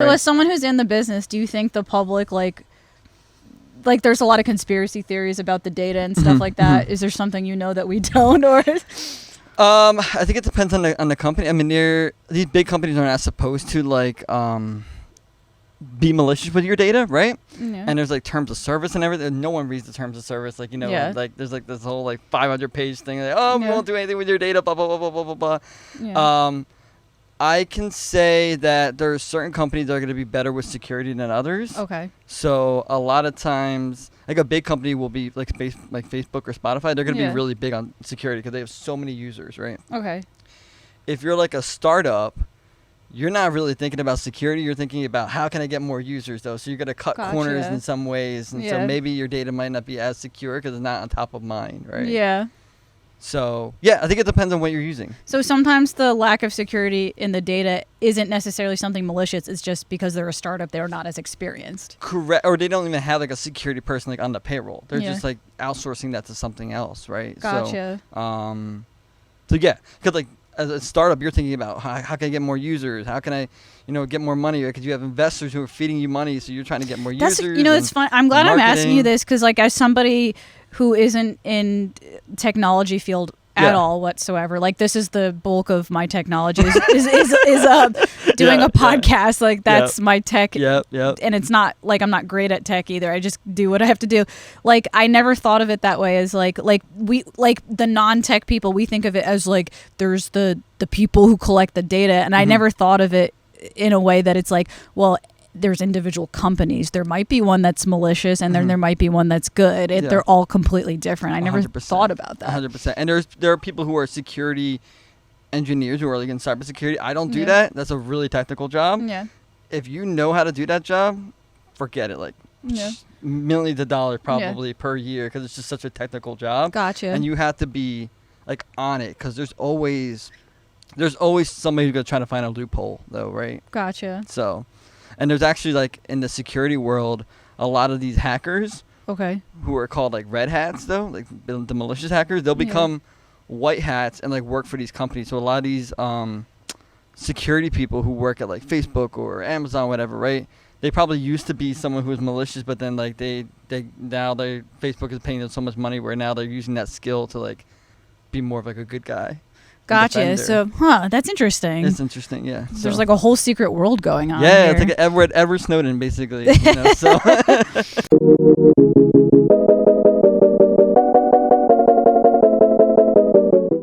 So as someone who's in the business, do you think the public like there's a lot of conspiracy theories about the data and stuff like that? Is there something that we don't, or? I think it depends on the company. I mean, these big companies are not supposed to be malicious with your data, right? Yeah. And there's terms of service and everything. No one reads the terms of service. There's this whole 500-page thing. We won't do anything with your data. Blah blah blah blah blah blah. Yeah. I can say that there are certain companies that are going to be better with security than others. Okay. So a lot of times, a big company will be like Facebook or Spotify. They're going to be really big on security because they have so many users, right? Okay. If you're a startup, you're not really thinking about security. You're thinking about how can I get more users, though. So you're going to cut corners in some ways. And so maybe your data might not be as secure because it's not on top of mind, right? Yeah. So, I think it depends on what you're using. So sometimes the lack of security in the data isn't necessarily something malicious. It's just because they're a startup, they're not as experienced. Correct. Or they don't even have a security person on the payroll. They're just outsourcing that to something else, right? Gotcha. Because as a startup, you're thinking about how can I get more users? How can I, get more money? Because you have investors who are feeding you money, so you're trying to get more users. It's fun. I'm glad I'm asking you this because, as somebody who isn't in technology field at all whatsoever, this is the bulk of my technology is doing a podcast. That's my tech. Yep. And it's not I'm not great at tech either. I just do what I have to do. I never thought of it that way as we the non-tech people, we think of it as there's the people who collect the data, and I never thought of it in a way that it's there's individual companies. There might be one that's malicious, and then there might be one that's good. They're all completely different. I never 100%. thought about that. 100%. And there are people who are security engineers who are in cybersecurity. I don't do that. That's a really technical job. Yeah. If you know how to do that job, forget it. Millions of dollars probably per year because it's just such a technical job. Gotcha. And you have to be on it because there's always somebody who's going to try to find a loophole though, right? Gotcha. So, and there's actually in the security world, a lot of these hackers who are called red hats though, the malicious hackers, they'll become white hats and work for these companies. So a lot of these security people who work at Facebook or Amazon, whatever, right? They probably used to be someone who was malicious, but then Facebook is paying them so much money where now they're using that skill to be more of a good guy. Gotcha. So, that's interesting. It's interesting, yeah. So there's a whole secret world going on. Yeah, here. it's Edward Snowden, basically. So.